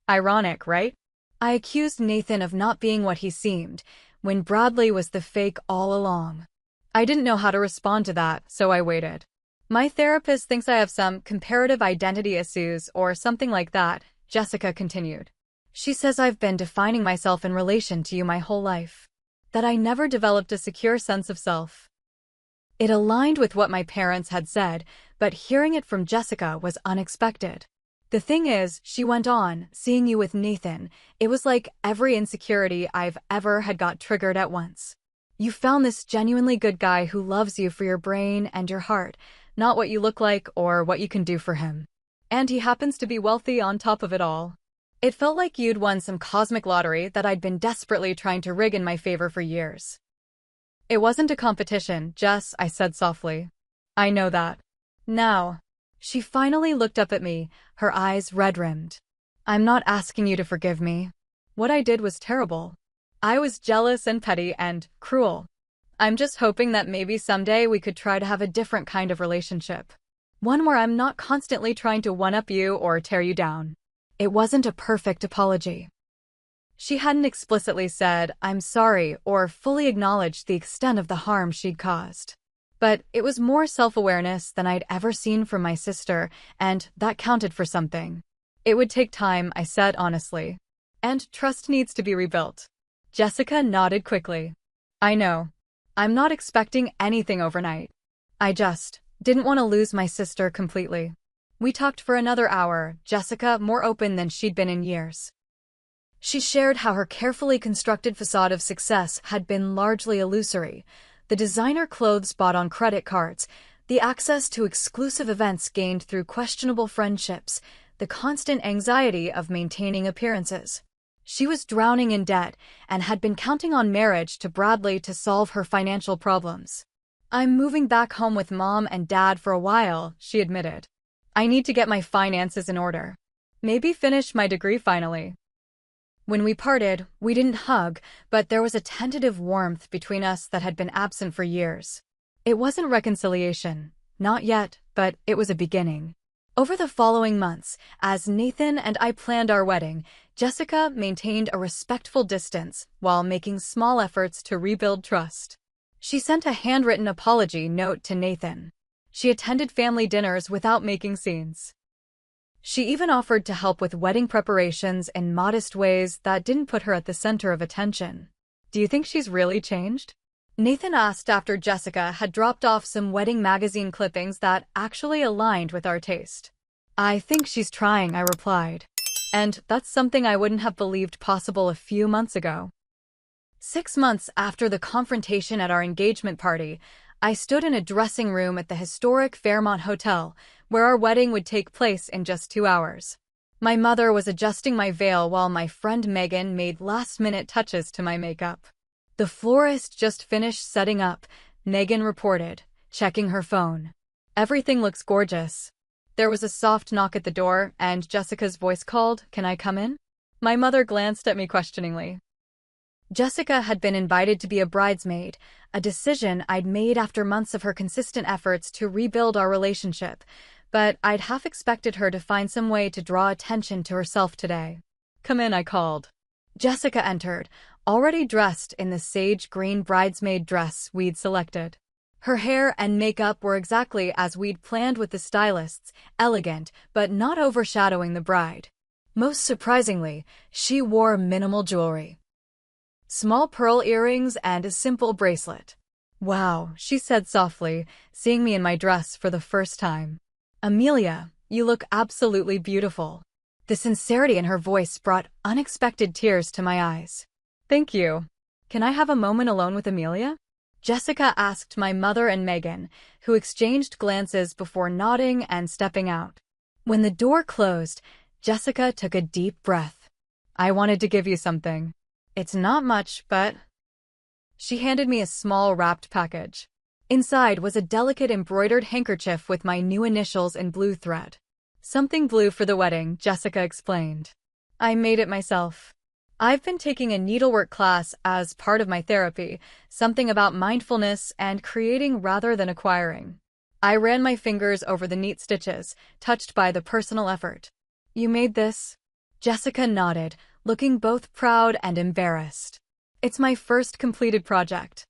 Ironic, right? I accused Nathan of not being what he seemed, when Bradley was the fake all along. I didn't know how to respond to that, so I waited. My therapist thinks I have some comparative identity issues or something like that, Jessica continued. She says I've been defining myself in relation to you my whole life. That I never developed a secure sense of self. It aligned with what my parents had said, but hearing it from Jessica was unexpected. The thing is, she went on, seeing you with Nathan, it was like every insecurity I've ever had got triggered at once. You found this genuinely good guy who loves you for your brain and your heart, not what you look like or what you can do for him. And he happens to be wealthy on top of it all. It felt like you'd won some cosmic lottery that I'd been desperately trying to rig in my favor for years. It wasn't a competition, Jess, I said softly. I know that. Now. She finally looked up at me, her eyes red-rimmed. I'm not asking you to forgive me. What I did was terrible. I was jealous and petty and cruel. I'm just hoping that maybe someday we could try to have a different kind of relationship. One where I'm not constantly trying to one-up you or tear you down. It wasn't a perfect apology. She hadn't explicitly said, I'm sorry, or fully acknowledged the extent of the harm she'd caused. But it was more self-awareness than I'd ever seen from my sister, and that counted for something. It would take time, I said honestly. And trust needs to be rebuilt. Jessica nodded quickly. I know. I'm not expecting anything overnight. I just didn't want to lose my sister completely. We talked for another hour, Jessica more open than she'd been in years. She shared how her carefully constructed facade of success had been largely illusory. The designer clothes bought on credit cards, the access to exclusive events gained through questionable friendships, the constant anxiety of maintaining appearances. She was drowning in debt and had been counting on marriage to Bradley to solve her financial problems. I'm moving back home with Mom and Dad for a while, she admitted. I need to get my finances in order. Maybe finish my degree finally. When we parted, we didn't hug, but there was a tentative warmth between us that had been absent for years. It wasn't reconciliation, not yet, but it was a beginning. Over the following months, as Nathan and I planned our wedding, Jessica maintained a respectful distance while making small efforts to rebuild trust. She sent a handwritten apology note to Nathan. She attended family dinners without making scenes. She even offered to help with wedding preparations in modest ways that didn't put her at the center of attention. Do you think she's really changed? Nathan asked after Jessica had dropped off some wedding magazine clippings that actually aligned with our taste. I think she's trying, I replied. And that's something I wouldn't have believed possible a few months ago. 6 months after the confrontation at our engagement party, I stood in a dressing room at the historic Fairmont Hotel, where our wedding would take place in just 2 hours. My mother was adjusting my veil while my friend Megan made last-minute touches to my makeup. The florist just finished setting up, Megan reported, checking her phone. Everything looks gorgeous. There was a soft knock at the door, and Jessica's voice called, "Can I come in?" My mother glanced at me questioningly. Jessica had been invited to be a bridesmaid, a decision I'd made after months of her consistent efforts to rebuild our relationship, but I'd half expected her to find some way to draw attention to herself today. "Come in," I called. Jessica entered, already dressed in the sage green bridesmaid dress we'd selected. Her hair and makeup were exactly as we'd planned with the stylists, elegant but not overshadowing the bride. Most surprisingly, she wore minimal jewelry. Small pearl earrings and a simple bracelet. "Wow," she said softly, seeing me in my dress for the first time. "Amelia, you look absolutely beautiful." The sincerity in her voice brought unexpected tears to my eyes. "Thank you. Can I have a moment alone with Amelia?" Jessica asked my mother and Megan, who exchanged glances before nodding and stepping out. When the door closed, Jessica took a deep breath. "I wanted to give you something. It's not much, but..." She handed me a small wrapped package. Inside was a delicate embroidered handkerchief with my new initials in blue thread. "Something blue for the wedding," Jessica explained. "I made it myself. I've been taking a needlework class as part of my therapy, something about mindfulness and creating rather than acquiring." I ran my fingers over the neat stitches, touched by the personal effort. "You made this?" Jessica nodded, looking both proud and embarrassed. "It's my first completed project."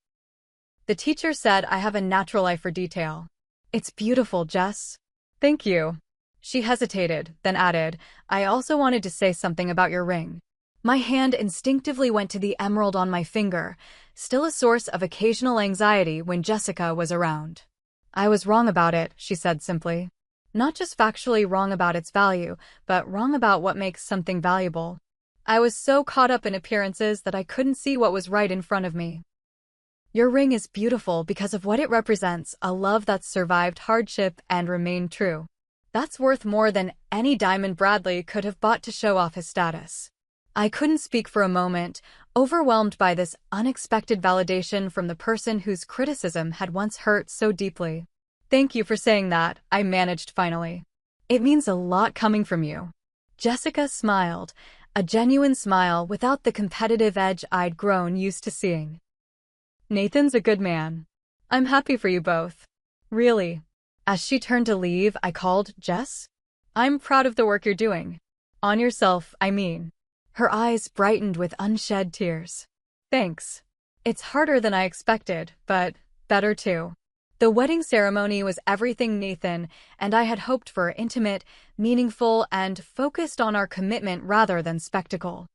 The teacher said I have a natural eye for detail. "It's beautiful, Jess." "Thank you." She hesitated, then added, "I also wanted to say something about your ring." My hand instinctively went to the emerald on my finger, still a source of occasional anxiety when Jessica was around. "I was wrong about it," she said simply. Not just factually wrong about its value, but wrong about what makes something valuable. I was so caught up in appearances that I couldn't see what was right in front of me. "Your ring is beautiful because of what it represents, a love that's survived hardship and remained true. That's worth more than any diamond Bradley could have bought to show off his status." I couldn't speak for a moment, overwhelmed by this unexpected validation from the person whose criticism had once hurt so deeply. "Thank you for saying that," I managed finally. "It means a lot coming from you." Jessica smiled, a genuine smile without the competitive edge I'd grown used to seeing. "Nathan's a good man. I'm happy for you both. Really." As she turned to leave, I called, "Jess? I'm proud of the work you're doing. On yourself, I mean." Her eyes brightened with unshed tears. "Thanks. It's harder than I expected, but better too." The wedding ceremony was everything Nathan and I had hoped for: intimate, meaningful, and focused on our commitment rather than spectacle.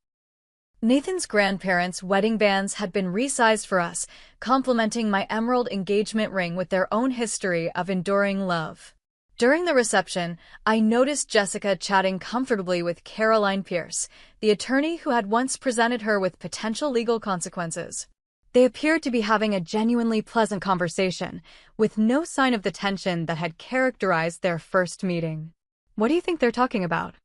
Nathan's grandparents' wedding bands had been resized for us, complementing my emerald engagement ring with their own history of enduring love. During the reception, I noticed Jessica chatting comfortably with Caroline Pierce, the attorney who had once presented her with potential legal consequences. They appeared to be having a genuinely pleasant conversation, with no sign of the tension that had characterized their first meeting. "What do you think they're talking about?"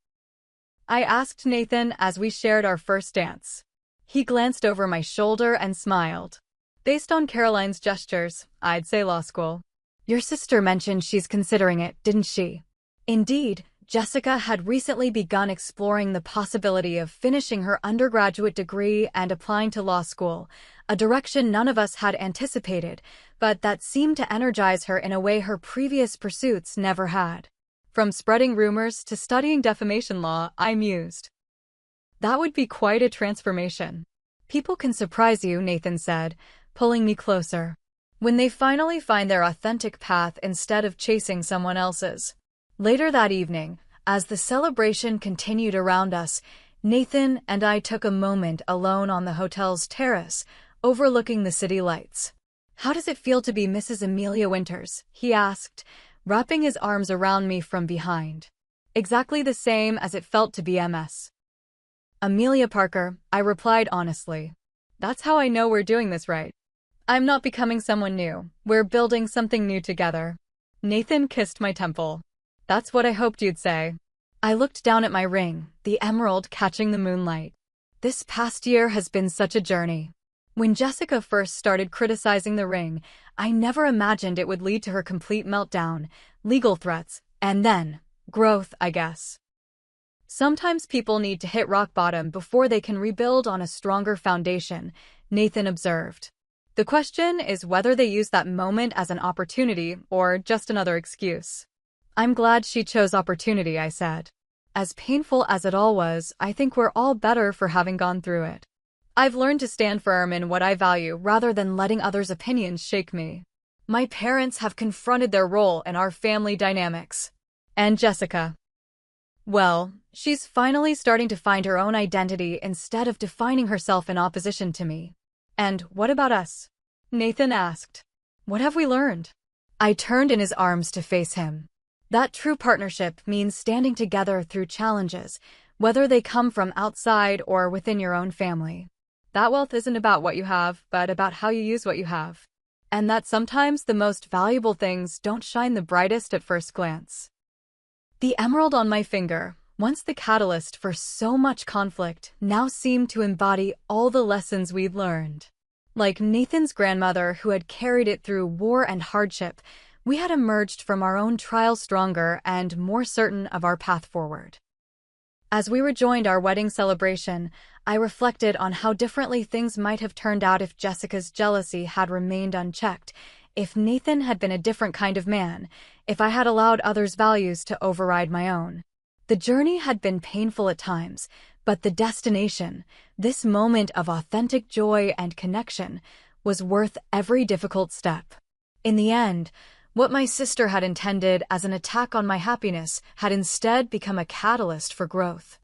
I asked Nathan as we shared our first dance. He glanced over my shoulder and smiled. "Based on Caroline's gestures, I'd say law school." "Your sister mentioned she's considering it, didn't she?" Indeed, Jessica had recently begun exploring the possibility of finishing her undergraduate degree and applying to law school, a direction none of us had anticipated, but that seemed to energize her in a way her previous pursuits never had. From spreading rumors to studying defamation law, I mused. That would be quite a transformation. "People can surprise you," Nathan said, pulling me closer, "when they finally find their authentic path instead of chasing someone else's." Later that evening, As the celebration continued around us, Nathan and I took a moment alone on the hotel's terrace, overlooking the city lights. "How does it feel to be Mrs. Amelia Winters?" he asked, wrapping his arms around me from behind. "Exactly the same as it felt to be MS. Amelia Parker," I replied honestly. "That's how I know we're doing this right. I'm not becoming someone new. We're building something new together." Nathan kissed my temple. "That's what I hoped you'd say." I looked down at my ring, the emerald catching the moonlight. This past year has been such a journey. When Jessica first started criticizing the ring, I never imagined it would lead to her complete meltdown, legal threats, and then growth, I guess. Sometimes people need to hit rock bottom before they can rebuild on a stronger foundation, Nathan observed. The question is whether they use that moment as an opportunity or just another excuse. "I'm glad she chose opportunity," I said. "As painful as it all was, I think we're all better for having gone through it. I've learned to stand firm in what I value rather than letting others' opinions shake me. My parents have confronted their role in our family dynamics. And Jessica, well, she's finally starting to find her own identity instead of defining herself in opposition to me." "And what about us?" Nathan asked. "What have we learned?" I turned in his arms to face him. "That true partnership means standing together through challenges, whether they come from outside or within your own family. That wealth isn't about what you have, but about how you use what you have. And that sometimes the most valuable things don't shine the brightest at first glance." The emerald on my finger, once the catalyst for so much conflict, now seemed to embody all the lessons we'd learned. Like Nathan's grandmother who had carried it through war and hardship, we had emerged from our own trial stronger and more certain of our path forward. As we rejoined our wedding celebration, I reflected on how differently things might have turned out if Jessica's jealousy had remained unchecked, if Nathan had been a different kind of man, if I had allowed others' values to override my own. The journey had been painful at times, but the destination, this moment of authentic joy and connection, was worth every difficult step. In the end, what my sister had intended as an attack on my happiness had instead become a catalyst for growth.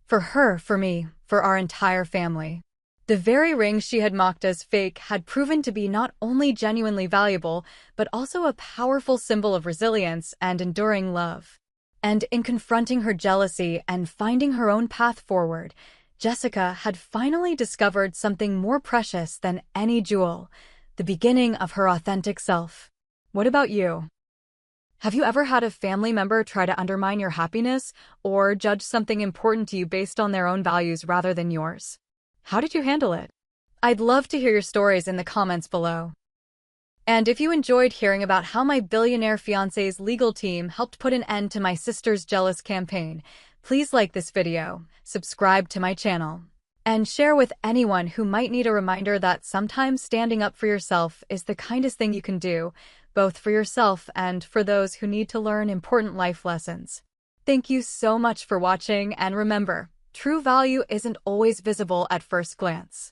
For her, for me, for our entire family. The very ring she had mocked as fake had proven to be not only genuinely valuable, but also a powerful symbol of resilience and enduring love. And in confronting her jealousy and finding her own path forward, Jessica had finally discovered something more precious than any jewel, the beginning of her authentic self. What about you? Have you ever had a family member try to undermine your happiness or judge something important to you based on their own values rather than yours? How did you handle it? I'd love to hear your stories in the comments below. And if you enjoyed hearing about how my Billionaire Fiancé's legal team helped put an end to my sister's jealous campaign, please like this video, subscribe to my channel, and share with anyone who might need a reminder that sometimes standing up for yourself is the kindest thing you can do, both for yourself and for those who need to learn important life lessons. Thank you so much for watching, and remember, true value isn't always visible at first glance.